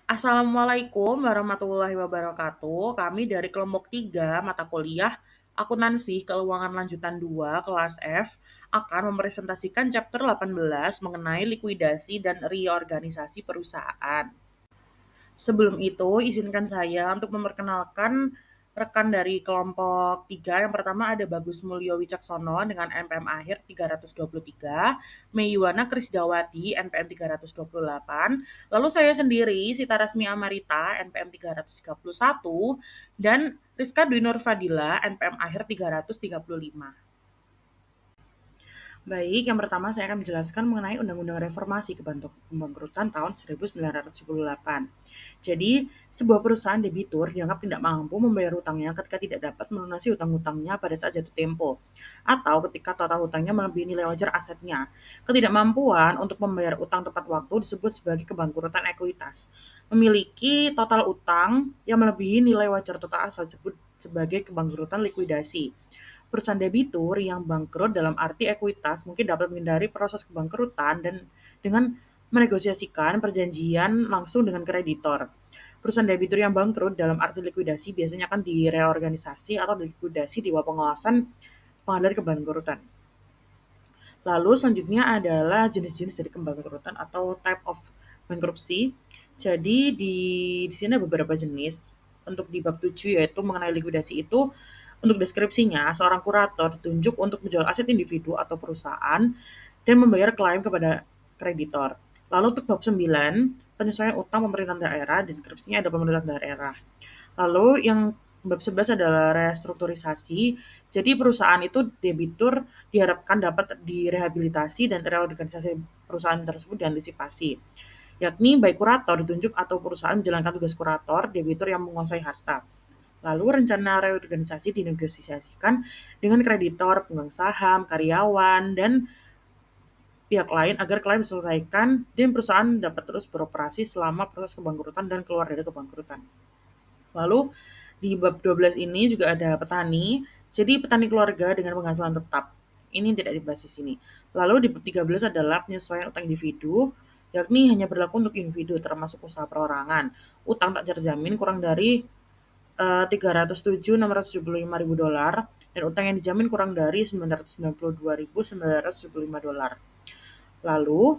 Assalamualaikum warahmatullahi wabarakatuh. Kami dari kelompok 3 mata kuliah Akuntansi Keuangan Lanjutan 2 kelas F akan mempresentasikan chapter 18 mengenai likuidasi dan reorganisasi perusahaan. Sebelum itu, izinkan saya untuk memperkenalkan rekan dari kelompok 3. Yang pertama ada Bagus Mulyo Wicaksono dengan NPM akhir 323, Meiwana Krisdawati NPM 328, lalu saya sendiri Sita Rasmi Amarita NPM 331 dan Rizka Dwi Nur Fadila NPM akhir 335. Baik, yang pertama saya akan menjelaskan mengenai Undang-Undang Reformasi Kebangkrutan tahun 1978. Jadi, sebuah perusahaan debitur dianggap tidak mampu membayar hutangnya ketika tidak dapat melunasi hutang-hutangnya pada saat jatuh tempo, atau ketika total hutangnya melebihi nilai wajar asetnya. Ketidakmampuan untuk membayar utang tepat waktu disebut sebagai kebangkrutan ekuitas. Memiliki total utang yang melebihi nilai wajar total aset disebut sebagai kebangkrutan likuidasi. Perusahaan debitur yang bangkrut dalam arti ekuitas mungkin dapat menghindari proses kebangkrutan dan dengan menegosiasikan perjanjian langsung dengan kreditor. Perusahaan debitur yang bangkrut dalam arti likuidasi biasanya akan direorganisasi atau dilikuidasi di bawah pengawasan pengadilan kebangkrutan. Lalu selanjutnya adalah jenis-jenis dari kebangkrutan atau type of bankruptcy. Jadi di sini ada beberapa jenis. Untuk di bab 7 yaitu mengenai likuidasi itu, untuk deskripsinya, seorang kurator ditunjuk untuk menjual aset individu atau perusahaan dan membayar klaim kepada kreditor. Lalu untuk bab 9, penyesuaian utang pemerintahan daerah, deskripsinya ada pemerintahan daerah. Lalu yang bab 11 adalah restrukturisasi. Jadi perusahaan itu debitur diharapkan dapat direhabilitasi dan reorganisasi perusahaan tersebut diantisipasi. Yakni baik kurator ditunjuk atau perusahaan menjalankan tugas kurator, debitur yang menguasai harta. Lalu rencana reorganisasi dinegosiasikan dengan kreditor, pemegang saham, karyawan, dan pihak lain agar klaim diselesaikan dan perusahaan dapat terus beroperasi selama proses kebangkrutan dan keluar dari kebangkrutan. Lalu di bab 12 ini juga ada petani. Jadi petani keluarga dengan penghasilan tetap. Ini tidak dibahas di sini. Lalu di bab 13 adalah penyesuaian utang individu, yakni hanya berlaku untuk individu termasuk usaha perorangan. Utang tak terjamin kurang dari 307.675.000 dolar dan utang yang dijamin kurang dari 992.975 dolar. Lalu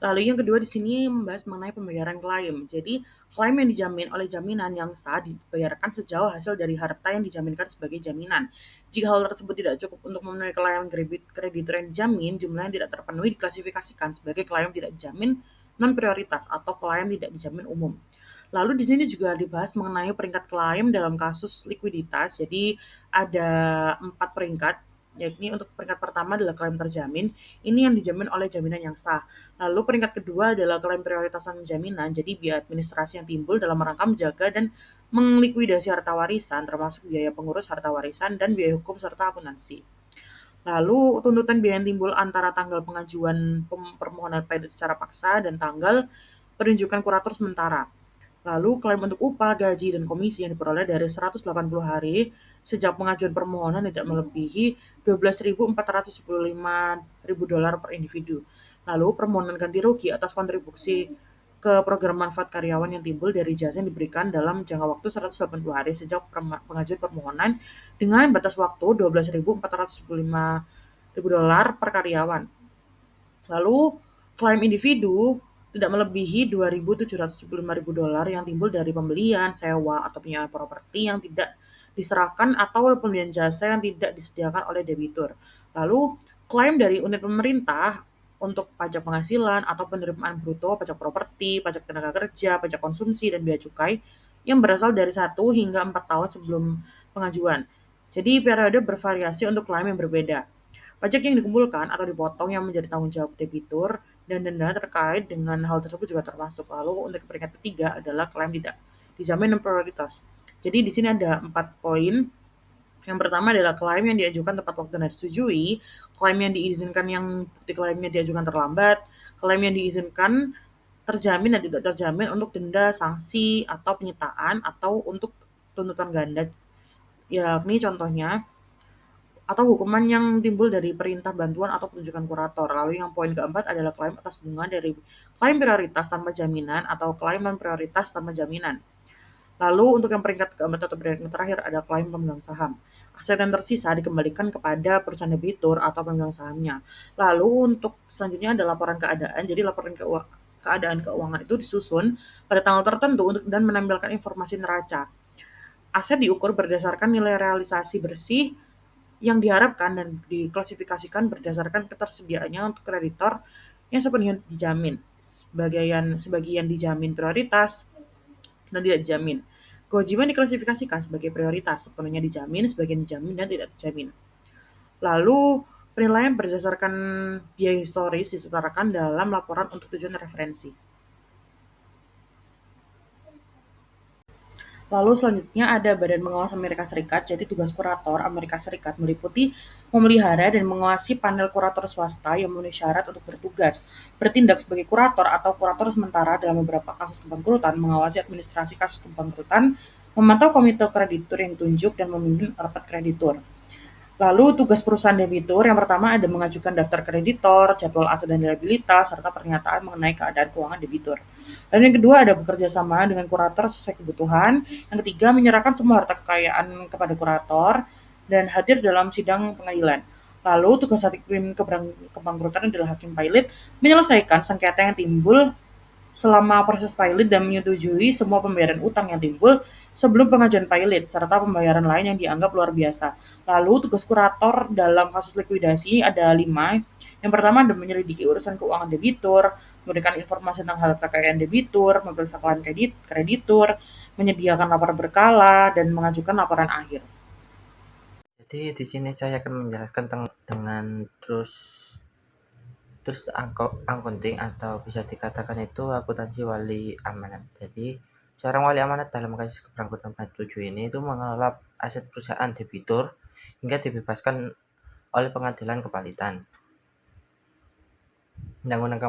Lalu yang kedua di sini membahas mengenai pembayaran klaim. Jadi, klaim yang dijamin oleh jaminan yang sah dibayarkan sejauh hasil dari harta yang dijaminkan sebagai jaminan. Jika hal tersebut tidak cukup untuk memenuhi klaim kreditur yang dijamin, jumlah yang tidak terpenuhi diklasifikasikan sebagai klaim tidak dijamin non prioritas atau klaim tidak dijamin umum. Lalu di sini juga dibahas mengenai peringkat klaim dalam kasus likuiditas. Jadi ada 4 peringkat, yakni untuk peringkat pertama adalah klaim terjamin, ini yang dijamin oleh jaminan yang sah. Lalu peringkat kedua adalah klaim prioritasan jaminan, jadi biaya administrasi yang timbul dalam rangka menjaga dan melikuidasi harta warisan, termasuk biaya pengurus harta warisan dan biaya hukum serta akuntansi. Lalu tuntutan biaya yang timbul antara tanggal pengajuan permohonan pledoi secara paksa dan tanggal penunjukan kurator sementara. Lalu klaim untuk upah, gaji, dan komisi yang diperoleh dari 180 hari sejak pengajuan permohonan tidak melebihi 12.475.000 dolar per individu. Lalu permohonan ganti rugi atas kontribusi ke program manfaat karyawan yang timbul dari jasa yang diberikan dalam jangka waktu 180 hari sejak pengajuan permohonan dengan batas waktu 12.475.000 dolar per karyawan. Lalu klaim individu tidak melebihi 2.775.000 dolar yang timbul dari pembelian, sewa, atau penyewaan properti yang tidak diserahkan atau pembelian jasa yang tidak disediakan oleh debitur. Lalu klaim dari unit pemerintah untuk pajak penghasilan atau penerimaan bruto, pajak properti, pajak tenaga kerja, pajak konsumsi, dan bea cukai yang berasal dari 1 hingga 4 tahun sebelum pengajuan. Jadi periode bervariasi untuk klaim yang berbeda. Pajak yang dikumpulkan atau dipotong yang menjadi tanggung jawab debitur dan denda terkait dengan hal tersebut juga termasuk. Lalu untuk peringkat ketiga adalah klaim tidak dijamin dan prioritas. Jadi di sini ada 4 poin. Yang pertama adalah klaim yang diajukan tepat waktu dan disetujui, klaim yang diizinkan yang bukti klaimnya diajukan terlambat, klaim yang diizinkan terjamin dan tidak terjamin untuk denda, sanksi, atau penyitaan, atau untuk tuntutan ganda. Yakni contohnya atau hukuman yang timbul dari perintah bantuan atau penunjukan kurator. Lalu yang poin keempat adalah klaim atas bunga dari klaim prioritas tanpa jaminan atau klaim non prioritas tanpa jaminan. Lalu untuk yang peringkat keempat atau peringkat terakhir ada klaim pemegang saham. Aset yang tersisa dikembalikan kepada perusahaan debitur atau pemegang sahamnya. Lalu untuk selanjutnya ada laporan keadaan. Jadi laporan keadaan keuangan itu disusun pada tanggal tertentu dan menampilkan informasi neraca. Aset diukur berdasarkan nilai realisasi bersih yang diharapkan dan diklasifikasikan berdasarkan ketersediaannya untuk kreditor yang sepenuhnya dijamin. Sebagian dijamin prioritas dan tidak dijamin. Kewajiban diklasifikasikan sebagai prioritas, sepenuhnya dijamin, sebagian dijamin, dan tidak dijamin. Lalu, penilaian berdasarkan biaya historis disetarakan dalam laporan untuk tujuan referensi. Lalu selanjutnya ada Badan Pengawas Amerika Serikat, jadi tugas kurator Amerika Serikat meliputi memelihara dan mengawasi panel kurator swasta yang memenuhi syarat untuk bertugas, bertindak sebagai kurator atau kurator sementara dalam beberapa kasus kebangkrutan, mengawasi administrasi kasus kebangkrutan, memantau komite kreditur yang ditunjuk, dan memimpin rapat kreditur. Lalu tugas perusahaan debitur yang pertama ada mengajukan daftar kreditor, jadwal aset dan liabilitas, serta pernyataan mengenai keadaan keuangan debitur. Dan yang kedua ada bekerja sama dengan kurator sesuai kebutuhan. Yang ketiga menyerahkan semua harta kekayaan kepada kurator dan hadir dalam sidang pengadilan. Lalu tugas hakim kebangkrutan adalah hakim pilot menyelesaikan sengketa yang timbul selama proses pilot dan menyetujui semua pembayaran utang yang timbul sebelum pengajuan pilot, serta pembayaran lain yang dianggap luar biasa. Lalu tugas kurator dalam kasus likuidasi ada 5. Yang pertama ada menyelidiki urusan keuangan debitur, memberikan informasi tentang harta kekayaan debitur, memeriksa klaim kreditur, menyediakan laporan berkala, dan mengajukan laporan akhir. Jadi di sini saya akan menjelaskan dengan terus accounting atau bisa dikatakan itu akuntansi wali amanat. Jadi seorang wali amanat dalam kasus kebangkrutan 47 ini itu mengelola aset perusahaan debitur hingga dibebaskan oleh pengadilan kepalitan. Undang-undang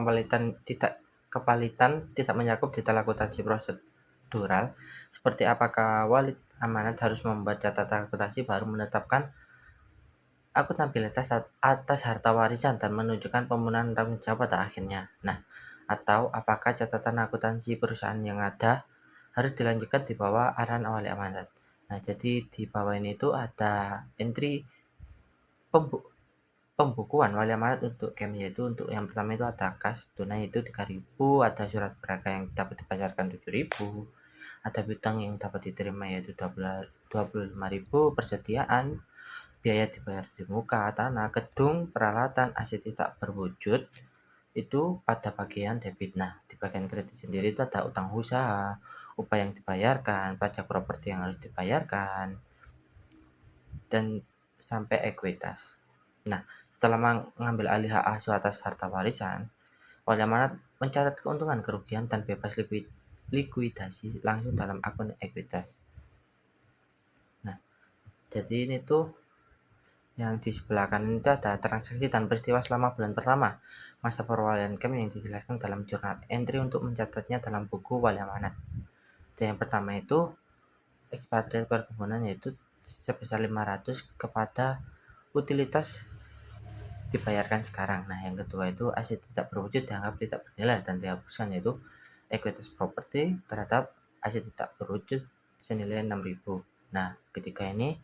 kepalitan tidak mencakup detail akuntansi prosedural seperti apakah wali amanat harus membuat catatan akuntansi baru menetapkan akuntabilitas atas harta warisan dan menunjukkan pemenuhan tanggung jawab pada akhirnya. Nah, atau apakah catatan akuntansi perusahaan yang ada harus dilanjutkan di bawah arahan wali amanat. Nah, jadi di bawah ini itu ada entry pembukuan wali amanat untuk KEM, yaitu untuk yang pertama itu ada kas tunai itu 3.000, ada surat berharga yang dapat dibayarkan 7.000, ada piutang yang dapat diterima yaitu 25.000, persediaan biaya dibayar di muka, tanah, gedung, peralatan, aset tidak berwujud itu pada bagian debit. Nah, di bagian kredit sendiri itu ada utang usaha, upah yang dibayarkan, pajak properti yang harus dibayarkan, dan sampai ekuitas. Nah, setelah mengambil alih hak asuh atas harta warisan, wali amanat mencatat keuntungan, kerugian, dan bebas likuidasi langsung dalam akun ekuitas. Nah, jadi ini tuh yang di sebelah kanan itu ada transaksi dan peristiwa selama bulan pertama masa perwalian KEM yang dijelaskan dalam jurnal entry untuk mencatatnya dalam buku wali amanat. Dan yang pertama itu ekspatriat perkebunan yaitu sebesar 500 kepada utilitas dibayarkan sekarang. Nah, yang kedua itu aset tidak berwujud dianggap tidak bernilai dan dihapuskan yaitu ekuitas properti terhadap aset tidak berwujud senilai 6.000. Nah, ketiga ini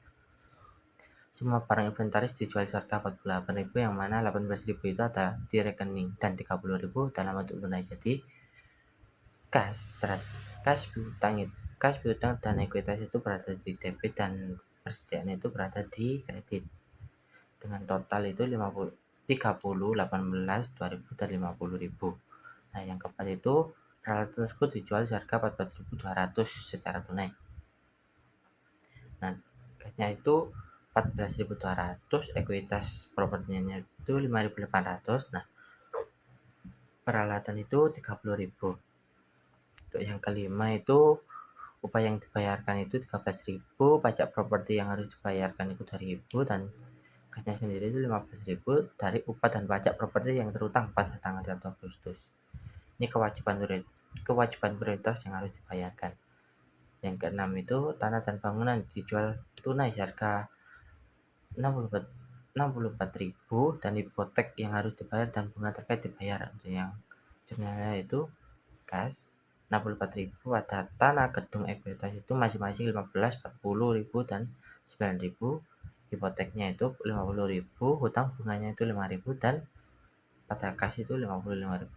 semua barang inventaris dijual seharga 48.000 yang mana 18.000 itu ada di rekening dan 30.000 dalam bentuk tunai. Jadi kas piutang dan ekuitas itu berada di debit dan persediaan itu berada di kredit. Dengan total itu 30, 18, 2.000 dan 50.000. Nah, yang keempat itu peralatan tersebut dijual seharga 14.200 secara tunai. Nah, kasnya itu 14.200, ekuitas propertinya itu 5.800. Nah, peralatan itu 30.000. Untuk yang kelima itu upah yang dibayarkan itu 13.000, pajak properti yang harus dibayarkan itu 2.000 dan kasnya sendiri itu 15.000 dari upah dan pajak properti yang terutang pada tanggal 1 Agustus. Ini kewajiban prioritas yang harus dibayarkan. Yang keenam itu tanah dan bangunan dijual tunai seharga 64.000 dan hipotek yang harus dibayar dan bunga terkait dibayar. Untuk yang jurnalnya itu kas 64.000, ada tanah, gedung, ekuitas itu masing-masing 15, 40.000 dan 9.000. Hipoteknya itu 50.000, hutang bunganya itu 5.000 dan pada kas itu 55.000.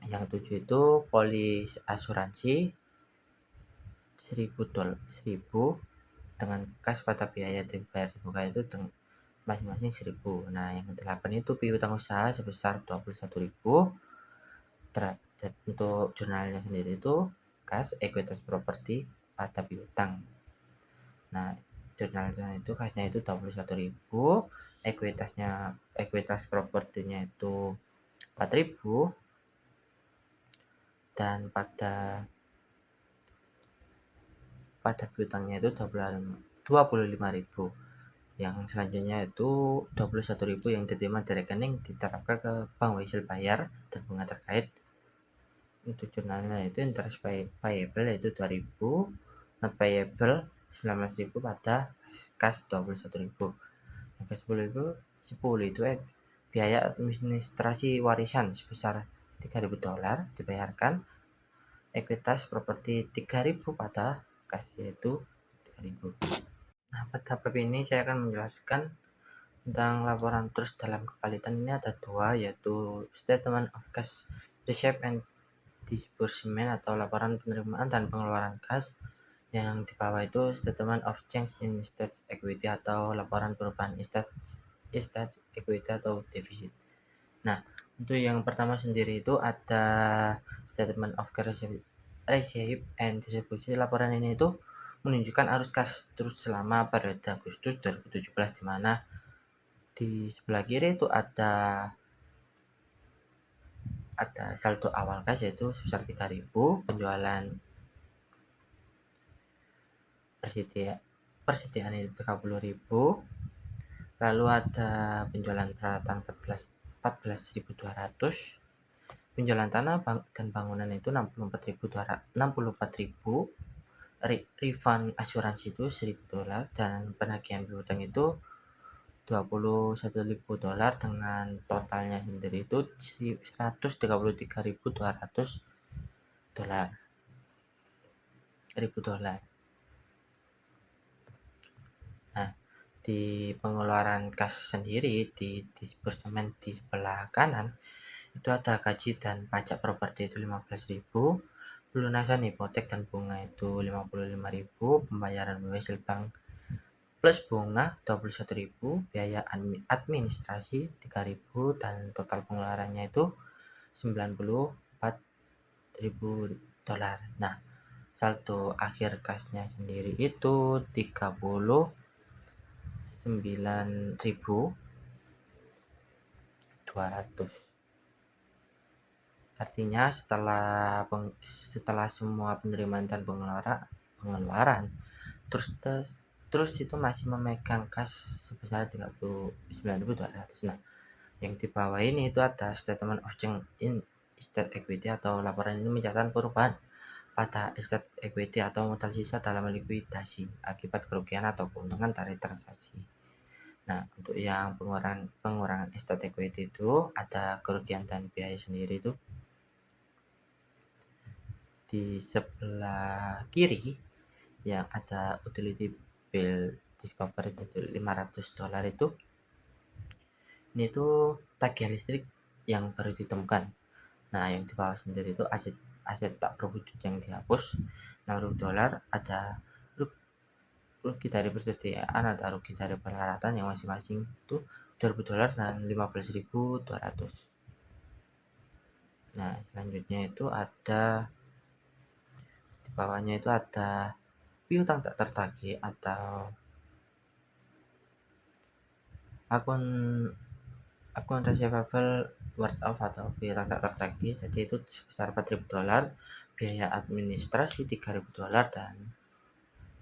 Yang 7 itu polis asuransi 1.000 dengan kas pada biaya dibayar di muka itu masing-masing 1.000. Nah, yang ke-8 itu piutang usaha sebesar 21.000. Untuk jurnalnya sendiri itu kas ekuitas properti pada piutang. Nah, jurnalnya itu kasnya itu 21.000, ekuitas propertinya itu 4.000 dan pada piutangnya itu 25.000. Yang selanjutnya itu 21.000 yang diterima dari rekening diterapkan ke bank wajib bayar dan bunga terkait. Untuk jurnalnya itu interest payable yaitu 2.000, not payable 19.000 pada kas 21.000. Yang ke 10 itu biaya administrasi warisan sebesar $3.000 dibayarkan, ekuitas properti 3.000 pada kas yaitu 3.000. Nah, pada bab ini saya akan menjelaskan tentang laporan terus dalam kepalitan. Ini ada dua, yaitu statement of cash receipt and disbursement atau laporan penerimaan dan pengeluaran kas. Yang di bawah itu statement of change in state equity atau laporan perubahan estate equity atau defisit. Nah, untuk yang pertama sendiri itu ada statement of cash receipt and distribution. Laporan ini itu menunjukkan arus kas terus selama periode Agustus 2017, di mana di sebelah kiri itu ada saldo awal kas yaitu sebesar 3.000, penjualan persediaan itu 30.000, lalu ada penjualan peralatan 14.200, penjualan tanah dan bangunan itu 64.000, refund asuransi itu $1.000 dan penagihan piutang itu $21.000 dengan totalnya sendiri itu $133.200. Nah, di pengeluaran kas sendiri di disbursement di sebelah kanan itu ada gaji dan pajak properti itu 15.000, pelunasan hipotek dan bunga itu 55.000, pembayaran wesel bank plus bunga 21.000, biaya administrasi 3.000 dan total pengeluarannya itu $94.000. Nah, saldo akhir kasnya sendiri itu 39.200. Artinya setelah semua penerimaan dan pengeluaran terus itu masih memegang kas sebesar 39.200. Nah, yang di bawah ini itu ada statement of change in estate equity atau laporan ini mencatat perubahan pada estate equity atau modal sisa dalam likuidasi akibat kerugian atau keuntungan dari transaksi. Nah, untuk yang pengurangan estate equity itu ada kerugian dan biaya sendiri itu di sebelah kiri yang ada utility bill discovery itu $500 itu. Ini tuh tagihan listrik yang baru ditemukan. Nah, yang di bawah sendiri itu aset tak berwujud yang dihapus $60. Ada rugi dari persediaan, ada rugi dari peralatan yang masing-masing itu $2.000 dan 15.200. Nah, selanjutnya itu ada di bawahnya itu ada piutang tak tertagih atau akun receivable word of atau piutang tak tertagih. Jadi itu sebesar $4.000, biaya administrasi $3.000 dan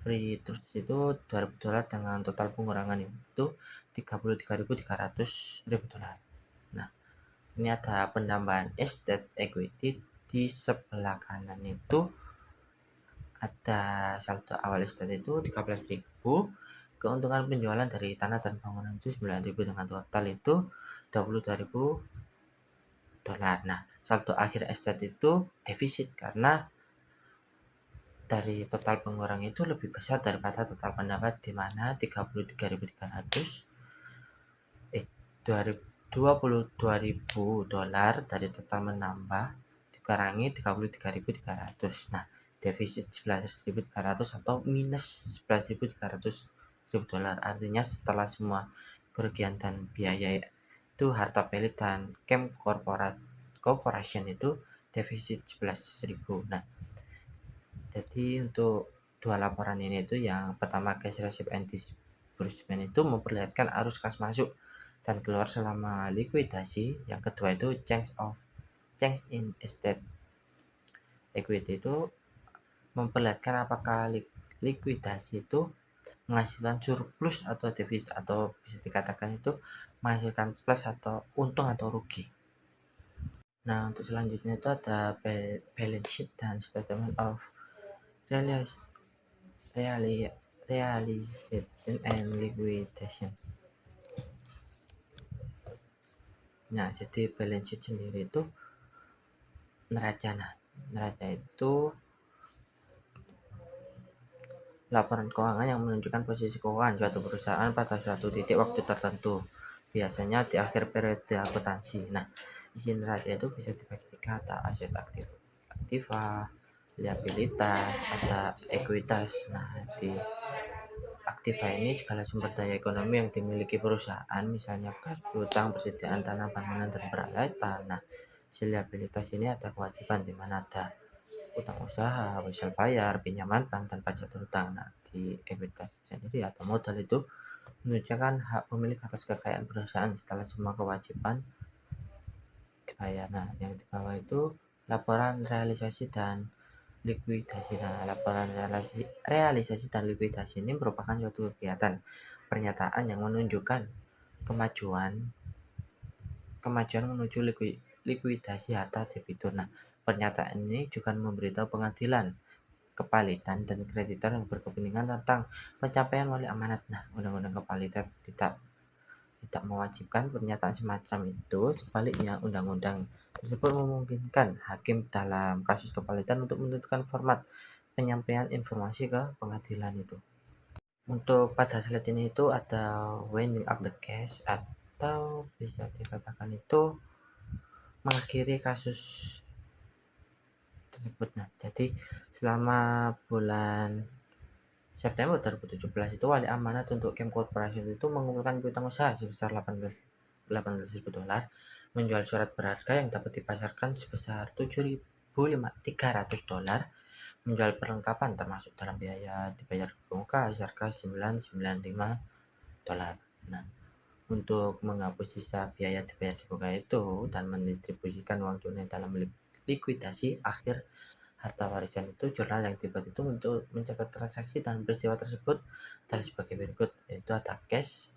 free terus itu $2.000 dengan total pengurangan itu $33.300. Nah, ini ada penambahan estate equity di sebelah kanan itu ada saldo awal estate itu 13.000, keuntungan penjualan dari tanah dan bangunan itu 9.000 dengan total itu 22.000 dolar. Nah, saldo akhir estate itu defisit karena dari total pengurang itu lebih besar daripada total pendapat di mana 33.300 eh 22.000 dolar dari total menambah dikurangi 33.300. Nah, defisit 11.300 atau minus 11.300 dolar. Artinya setelah semua kerugian dan biaya itu harta pelit dan camp corporation itu defisit 11.000. Nah, jadi untuk dua laporan ini itu yang pertama cash receipt and disbursement itu memperlihatkan arus kas masuk dan keluar selama likuidasi. Yang kedua itu change in estate equity itu memperlihatkan apakah likuidasi itu menghasilkan surplus atau defisit atau bisa dikatakan itu menghasilkan plus atau untung atau rugi. Nah, untuk selanjutnya itu ada balance sheet dan statement of realization and liquidation. Nah, jadi balance sheet sendiri itu neraca. Nah, neraca itu laporan keuangan yang menunjukkan posisi keuangan suatu perusahaan pada suatu titik waktu tertentu, biasanya di akhir periode akuntansi. Nah, isi neraca itu bisa dibagi tiga, ada aset aktiva, liabilitas, ada ekuitas. Nah, di aktiva ini segala sumber daya ekonomi yang dimiliki perusahaan, misalnya kas, piutang, persediaan tanah, bangunan, dan peralatan. Nah, si liabilitas ini ada kewajiban di mana ada utang usaha, wesel bayar, pinjaman bank, dan pajak terutang. Nah, di ekuitas sendiri atau modal itu menunjukkan hak pemilik atas kekayaan perusahaan setelah semua kewajiban dibayar. Nah, yang di bawah itu laporan realisasi dan likuidasi. Nah, laporan realisasi dan likuidasi ini merupakan suatu kegiatan pernyataan yang menunjukkan kemajuan menuju likuidasi harta debitur. Nah, pernyataan ini juga memberitahu pengadilan, kepalitan, dan kreditor yang berkepentingan tentang pencapaian wali amanat. Nah, undang-undang kepalitan tidak mewajibkan pernyataan semacam itu. Sebaliknya, undang-undang tersebut memungkinkan hakim dalam kasus kepalitan untuk menentukan format penyampaian informasi ke pengadilan itu. Untuk pada slide ini itu ada winding up the case atau bisa dikatakan itu mengakhiri kasus tersebut. Nah, jadi selama bulan September 2017 itu wali amanat untuk Camp Corporation itu mengumpulkan piutang usaha sebesar 18.000 dolar, menjual surat berharga yang dapat dipasarkan sebesar 7.300 dolar, menjual perlengkapan termasuk dalam biaya dibayar muka harga 995 dolar. Nah, untuk menghapus sisa biaya dibayar di muka itu dan mendistribusikan uang tunai dalam likuidasi akhir harta warisan itu, jurnal yang dibuat itu untuk mencatat transaksi dan peristiwa tersebut adalah sebagai berikut, yaitu ada cash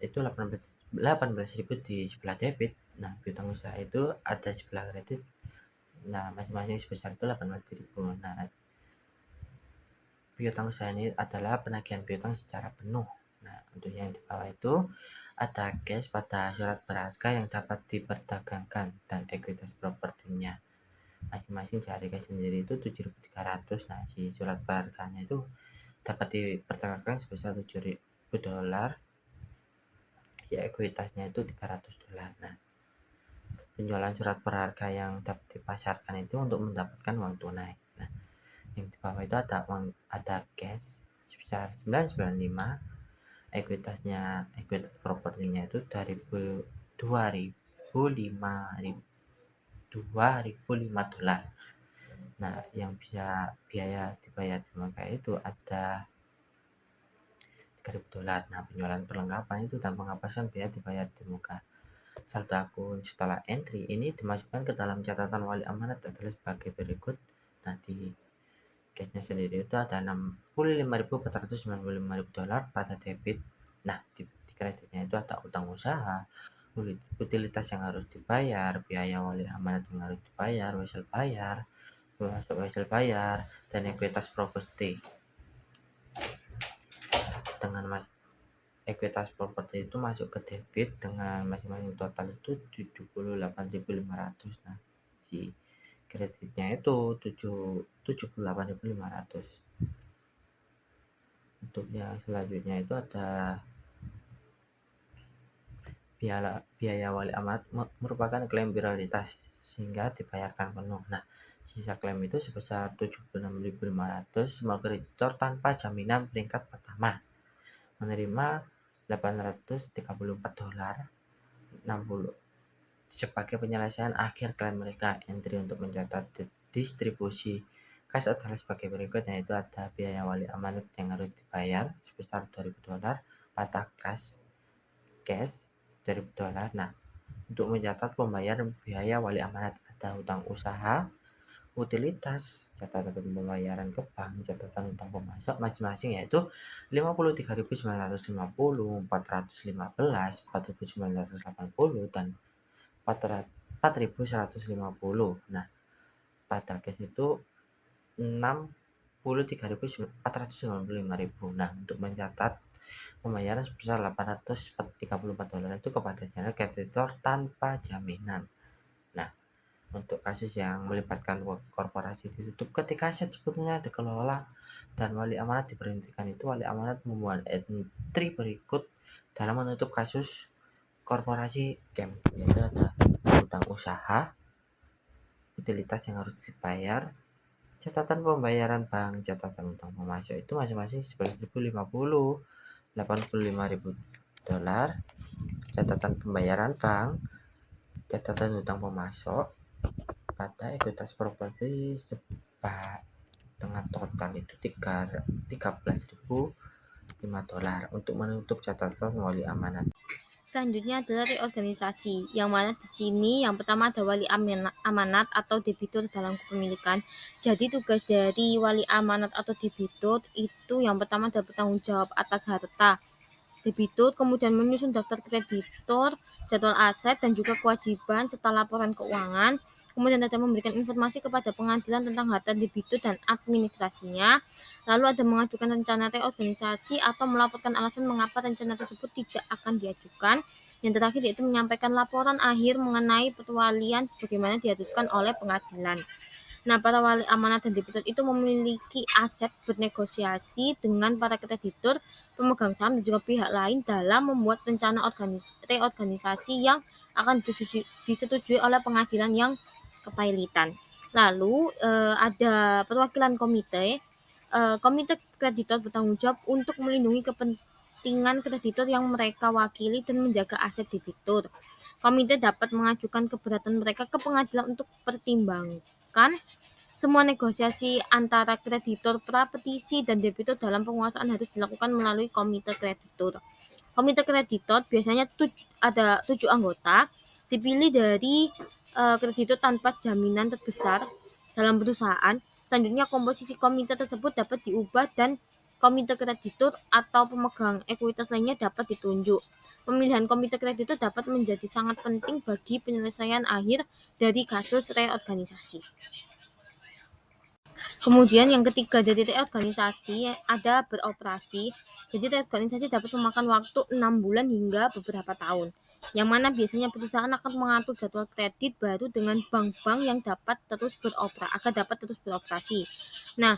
itu 18.000 di sebelah debit. Nah, piutang usaha itu ada sebelah kredit. Nah, masing-masing sebesar itu 18.000. Nah, piutang usaha ini adalah penagihan piutang secara penuh. Nah, untuk yang di bawah itu ada cash pada surat berharga yang dapat diperdagangkan dan ekuitas propertinya. Masing-masing dari cash sendiri itu 7.300. Nah, si surat berharganya itu dapat diperdagangkan sebesar 7.000 dolar. Si ekuitasnya itu 300 dolar. Nah, penjualan surat berharga yang dapat dipasarkan itu untuk mendapatkan uang tunai. Nah, yang di bawah itu ada cash sebesar 995, ekuitas propertinya itu dari 2.005 dolar. Nah, yang bisa biaya dibayar di muka itu ada 3.000 dolar. Nah, penjualan perlengkapan itu dan penghapusan biaya dibayar di muka. Saldo akun setelah entry ini dimasukkan ke dalam catatan wali amanat adalah sebagai berikut. Nah, di cashnya sendiri itu ada 65.495.000 dolar pada debit. Nah, di kreditnya itu ada utang usaha, utilitas yang harus dibayar, biaya wali amanat yang harus dibayar, wesel bayar, dan ekuitas properti. dengan ekuitas properti itu masuk ke debit dengan masing-masing total itu 78.500. Nah, si kreditnya itu 78.500. Untuk yang selanjutnya itu ada biaya wali amanat merupakan klaim prioritas sehingga dibayarkan penuh. Nah, sisa klaim itu sebesar 76.500. Semua kreditor tanpa jaminan peringkat pertama menerima $834.60 sebagai penyelesaian akhir klaim mereka. Entry untuk mencatat distribusi kas adalah sebagai berikut, yaitu ada biaya wali amanat yang harus dibayar sebesar $2.000 pada cash $2.000. Nah, untuk mencatat pembayaran biaya wali amanat ada hutang usaha, utilitas, catatan pembayaran ke bank, catatan hutang pemasok masing-masing yaitu 53.950, 415, 4.980 dan 4.150. Nah, pada case itu 63.495.000. Nah, untuk mencatat pembayaran sebesar $834 itu kepada general kreditor tanpa jaminan. Nah, untuk kasus yang melibatkan korporasi ditutup ketika aset sebetulnya dikelola dan wali amanat diberhentikan, itu wali amanat membuat entry berikut dalam menutup kasus korporasi camp, yaitu ada hutang usaha, utilitas yang harus dibayar, catatan pembayaran bank, catatan hutang pemasok itu masing-masing $11.050, $85.000, catatan pembayaran bank, catatan hutang pemasok pada ekuitas properti dengan total itu $13.005 untuk menutup catatan wali amanat. Selanjutnya adalah reorganisasi, yang mana di sini yang pertama ada wali amanat atau debitur dalam kepemilikan. Jadi tugas dari wali amanat atau debitur itu yang pertama adalah bertanggung jawab atas harta debitur, kemudian menyusun daftar kreditor, jadwal aset, dan juga kewajiban serta laporan keuangan. Kemudian ada memberikan informasi kepada pengadilan tentang harta debitur dan administrasinya. Lalu ada mengajukan rencana reorganisasi atau melaporkan alasan mengapa rencana tersebut tidak akan diajukan. Yang terakhir yaitu menyampaikan laporan akhir mengenai perwalian sebagaimana diharuskan oleh pengadilan. Nah, para wali amanat dan debitur itu memiliki aset bernegosiasi dengan para kreditur, pemegang saham, dan juga pihak lain dalam membuat rencana reorganisasi yang akan disetujui oleh pengadilan yang kepailitan. Lalu ada perwakilan komite. Komite kreditor bertanggung jawab untuk melindungi kepentingan kreditur yang mereka wakili dan menjaga aset debitur. Komite dapat mengajukan keberatan mereka ke pengadilan untuk pertimbangkan semua negosiasi antara kreditor, prapetisi, dan debitur dalam penguasaan harus dilakukan melalui komite kreditor. Komite kreditor biasanya ada 7 anggota, dipilih dari kreditur tanpa jaminan terbesar dalam perusahaan. Selanjutnya komposisi komite tersebut dapat diubah dan komite kreditur atau pemegang ekuitas lainnya dapat ditunjuk. Pemilihan komite kreditur dapat menjadi sangat penting bagi penyelesaian akhir dari kasus reorganisasi. Kemudian yang ketiga dari reorganisasi ada beroperasi. Jadi reorganisasi dapat memakan waktu 6 bulan hingga beberapa tahun. Yang mana biasanya perusahaan akan mengatur jadwal kredit baru dengan bank-bank yang dapat terus beroperasi. Nah,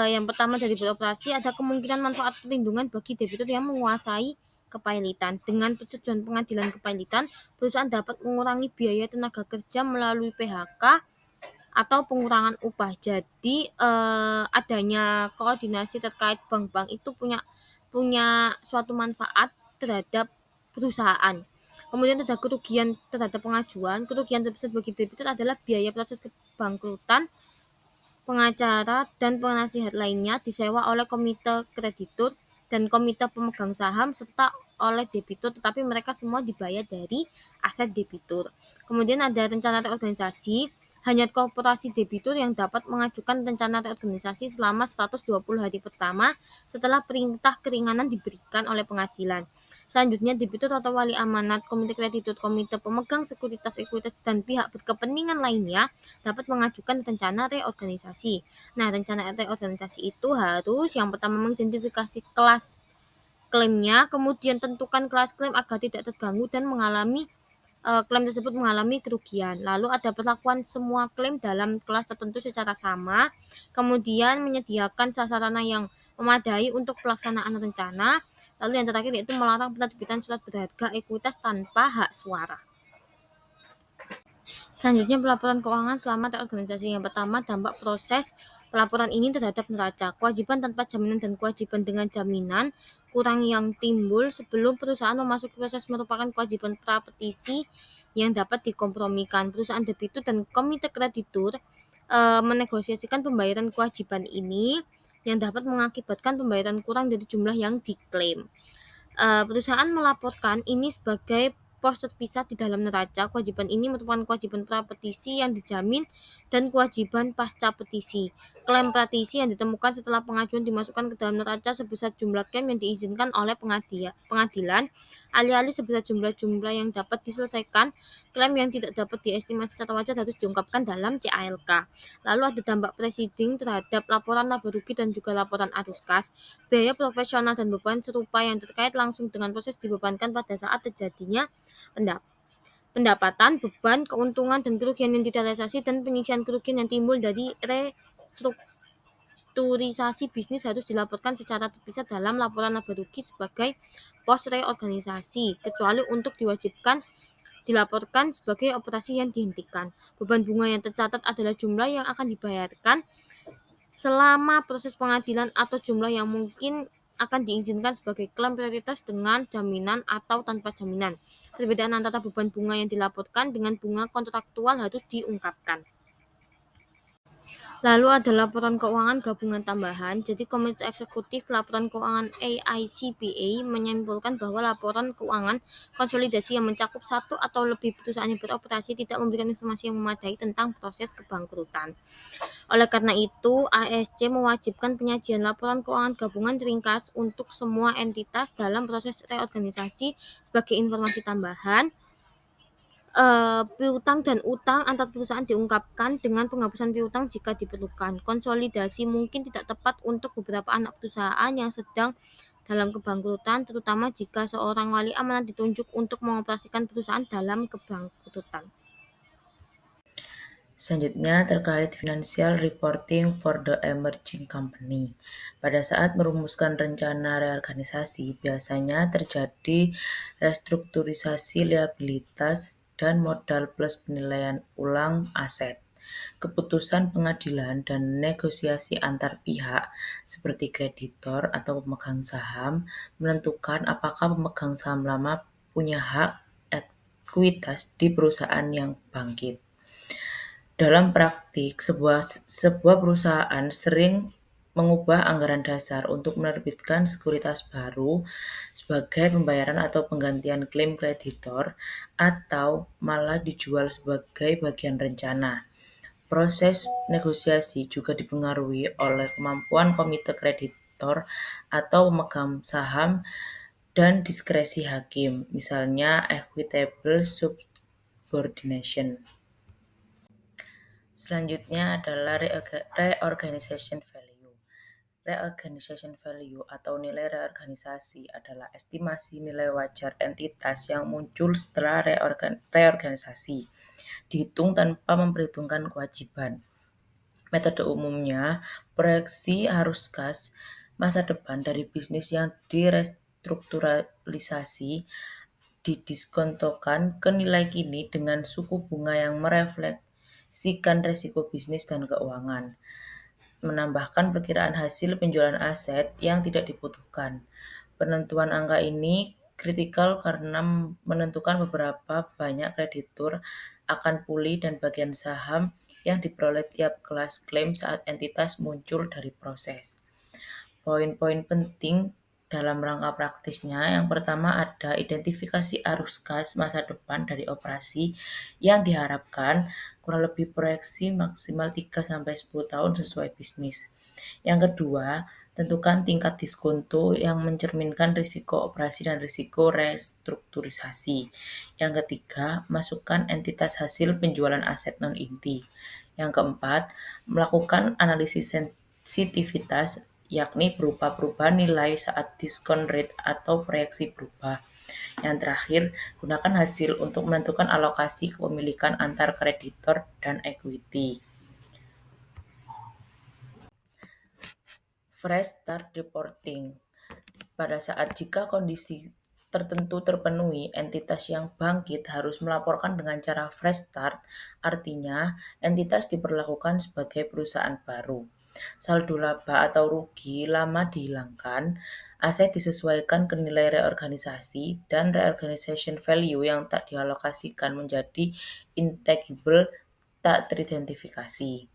yang pertama dari beroperasi ada kemungkinan manfaat perlindungan bagi debitur yang menguasai kepailitan. Dengan persetujuan pengadilan kepailitan, perusahaan dapat mengurangi biaya tenaga kerja melalui PHK atau pengurangan upah. Jadi adanya koordinasi terkait bank-bank itu punya suatu manfaat terhadap perusahaan. Kemudian ada kerugian terhadap pengajuan. Kerugian terbesar bagi debitur adalah biaya proses kebangkrutan, pengacara, dan penasihat lainnya disewa oleh komite kreditur dan komite pemegang saham serta oleh debitur, tetapi mereka semua dibayar dari aset debitur. Kemudian ada rencana reorganisasi. Hanya korporasi debitur yang dapat mengajukan rencana reorganisasi selama 120 hari pertama setelah perintah keringanan diberikan oleh pengadilan. Selanjutnya, debitur atau wali amanat, komite kreditur, komite pemegang sekuritas ekuitas, dan pihak berkepentingan lainnya dapat mengajukan rencana reorganisasi. Nah, rencana reorganisasi itu harus yang pertama mengidentifikasi kelas klaimnya, kemudian tentukan kelas klaim agar tidak terganggu dan klaim tersebut mengalami kerugian. Lalu ada perlakuan semua klaim dalam kelas tertentu secara sama, kemudian menyediakan sarana yang memadai untuk pelaksanaan rencana, lalu yang terakhir yaitu melarang penerbitan surat berharga ekuitas tanpa hak suara. Selanjutnya pelaporan keuangan selama reorganisasi. Yang pertama, dampak proses pelaporan ini terhadap neraca. Kewajiban tanpa jaminan dan kewajiban dengan jaminan kurang yang timbul sebelum perusahaan memasuki proses merupakan kewajiban prapetisi yang dapat dikompromikan. Perusahaan debitur dan komite kreditur menegosiasikan pembayaran kewajiban ini yang dapat mengakibatkan pembayaran kurang dari jumlah yang diklaim. Perusahaan melaporkan ini sebagai pos terpisah di dalam neraca. Kewajiban ini merupakan kewajiban prapetisi yang dijamin dan kewajiban pasca petisi. Klaim petisi yang ditemukan setelah pengajuan dimasukkan ke dalam neraca sebesar jumlah klaim yang diizinkan oleh pengadilan, alih-alih sebesar jumlah-jumlah yang dapat diselesaikan. Klaim yang tidak dapat diestimasi secara wajar harus diungkapkan dalam CALK. Lalu ada dampak proceeding terhadap laporan laba rugi dan juga laporan arus kas. Biaya profesional dan beban serupa yang terkait langsung dengan proses dibebankan pada saat terjadinya pendapatan, beban, keuntungan, dan kerugian yang direalisasi dan penyisian kerugian yang timbul dari restrukturisasi bisnis harus dilaporkan secara terpisah dalam laporan laba rugi sebagai pos reorganisasi, kecuali untuk diwajibkan dilaporkan sebagai operasi yang dihentikan. Beban bunga yang tercatat adalah jumlah yang akan dibayarkan selama proses pengadilan atau jumlah yang mungkin akan diizinkan sebagai klaim prioritas dengan jaminan atau tanpa jaminan. Perbedaan antara beban bunga yang dilaporkan dengan bunga kontraktual harus diungkapkan. Lalu ada laporan keuangan gabungan tambahan. Jadi Komite Eksekutif Laporan Keuangan AICPA menyimpulkan bahwa laporan keuangan konsolidasi yang mencakup satu atau lebih perusahaan yang beroperasi tidak memberikan informasi yang memadai tentang proses kebangkrutan. Oleh karena itu, ASC mewajibkan penyajian laporan keuangan gabungan ringkas untuk semua entitas dalam proses reorganisasi sebagai informasi tambahan. Piutang dan utang antar perusahaan diungkapkan dengan penghapusan piutang jika diperlukan. Konsolidasi mungkin tidak tepat untuk beberapa anak perusahaan yang sedang dalam kebangkrutan, terutama jika seorang wali amanat ditunjuk untuk mengoperasikan perusahaan dalam kebangkrutan. Selanjutnya terkait financial reporting for the emerging company. Pada saat merumuskan rencana reorganisasi, biasanya terjadi restrukturisasi liabilitas dan modal plus penilaian ulang aset. Keputusan pengadilan dan negosiasi antar pihak seperti kreditor atau pemegang saham menentukan apakah pemegang saham lama punya hak ekuitas di perusahaan yang bangkit. Dalam praktik, sebuah perusahaan sering mengubah anggaran dasar untuk menerbitkan sekuritas baru sebagai pembayaran atau penggantian klaim kreditor atau malah dijual sebagai bagian rencana. Proses negosiasi juga dipengaruhi oleh kemampuan komite kreditor atau pemegang saham dan diskresi hakim, misalnya equitable subordination. Selanjutnya adalah reorganization value. Reorganization value atau nilai reorganisasi adalah estimasi nilai wajar entitas yang muncul setelah reorganisasi, dihitung tanpa memperhitungkan kewajiban. Metode umumnya, proyeksi arus kas masa depan dari bisnis yang direstrukturalisasi didiskontokan ke nilai kini dengan suku bunga yang merefleksikan risiko bisnis dan keuangan. Menambahkan perkiraan hasil penjualan aset yang tidak dibutuhkan. Penentuan angka ini kritikal karena menentukan beberapa banyak kreditur akan pulih dan bagian saham yang diperoleh tiap kelas klaim saat entitas muncul dari proses. Poin-poin penting dalam rangka praktisnya, yang pertama ada identifikasi arus kas masa depan dari operasi yang diharapkan kurang lebih proyeksi maksimal 3-10 tahun sesuai bisnis. Yang kedua, tentukan tingkat diskonto yang mencerminkan risiko operasi dan risiko restrukturisasi. Yang ketiga, masukkan entitas hasil penjualan aset non-inti. Yang keempat, melakukan analisis sensitivitas yakni berupa perubahan nilai saat discount rate atau proyeksi berubah. Yang terakhir, gunakan hasil untuk menentukan alokasi kepemilikan antar kreditor dan equity. Fresh start reporting. Pada saat jika kondisi tertentu terpenuhi, entitas yang bangkit harus melaporkan dengan cara fresh start, artinya entitas diperlakukan sebagai perusahaan baru. Saldo laba atau rugi lama dihilangkan, aset disesuaikan ke nilai reorganisasi, dan reorganization value yang tak dialokasikan menjadi intangible tak teridentifikasi.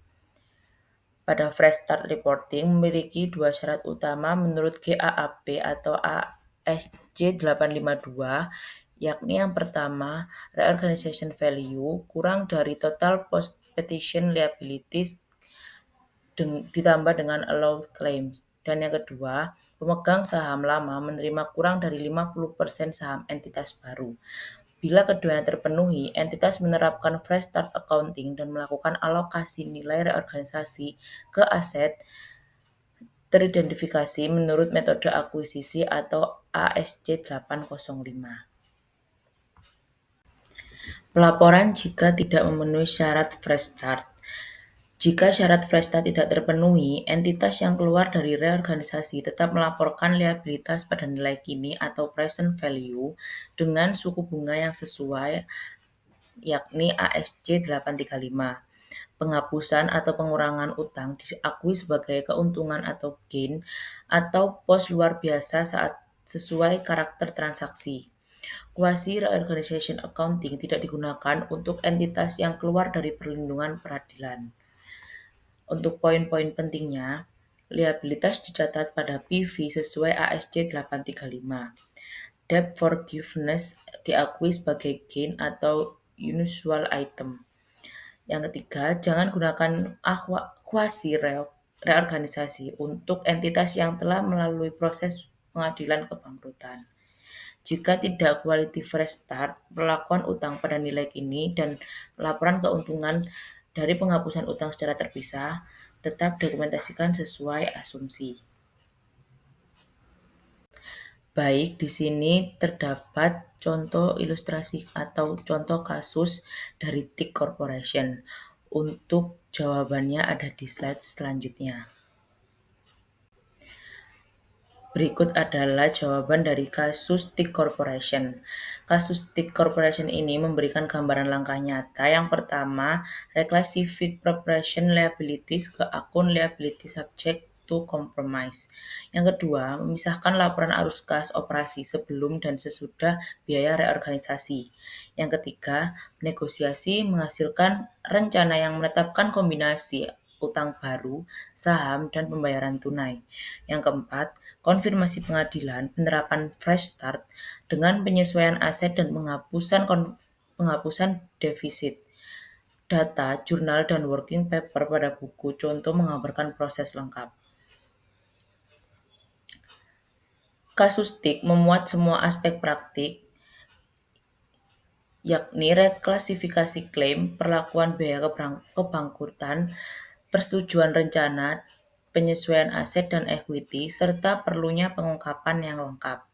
Pada Fresh Start Reporting memiliki dua syarat utama menurut GAAP atau ASC 852, yakni yang pertama, reorganization value kurang dari total post-petition liabilities ditambah dengan allowed claims. Dan yang kedua, pemegang saham lama menerima kurang dari 50% saham entitas baru. Bila keduanya terpenuhi, entitas menerapkan fresh start accounting dan melakukan alokasi nilai reorganisasi ke aset teridentifikasi menurut metode akuisisi atau ASC 805. Pelaporan jika tidak memenuhi syarat fresh start. Jika syarat fresh start tidak terpenuhi, entitas yang keluar dari reorganisasi tetap melaporkan liabilitas pada nilai kini atau present value dengan suku bunga yang sesuai, yakni ASC 835. Penghapusan atau pengurangan utang diakui sebagai keuntungan atau gain atau pos luar biasa saat sesuai karakter transaksi. Quasi reorganization accounting tidak digunakan untuk entitas yang keluar dari perlindungan peradilan. Untuk poin-poin pentingnya, liabilitas dicatat pada PV sesuai ASC 835. Debt forgiveness diakui sebagai gain atau unusual item. Yang ketiga, jangan gunakan quasi reorganisasi untuk entitas yang telah melalui proses pengadilan kebangkrutan. Jika tidak quality fresh start, perlakuan utang pada nilai kini dan laporan keuntungan dari penghapusan utang secara terpisah, tetap dokumentasikan sesuai asumsi. Baik, di sini terdapat contoh ilustrasi atau contoh kasus dari TIC Corporation. Untuk jawabannya ada di slide selanjutnya. Berikut adalah jawaban dari kasus TIC Corporation. Kasus TIC Corporation ini memberikan gambaran langkah nyata. Yang pertama, reclassify preparation liabilities ke akun liability subject to compromise. Yang kedua, memisahkan laporan arus kas operasi sebelum dan sesudah biaya reorganisasi. Yang ketiga, negosiasi menghasilkan rencana yang menetapkan kombinasi utang baru, saham, dan pembayaran tunai. Yang keempat, konfirmasi pengadilan penerapan fresh start dengan penyesuaian aset dan penghapusan defisit. Data, jurnal, dan working paper pada buku contoh menggambarkan proses lengkap. Kasus TIC memuat semua aspek praktik, yakni reklasifikasi klaim, perlakuan biaya kebangkrutan, persetujuan rencana, penyesuaian aset dan equity, serta perlunya pengungkapan yang lengkap.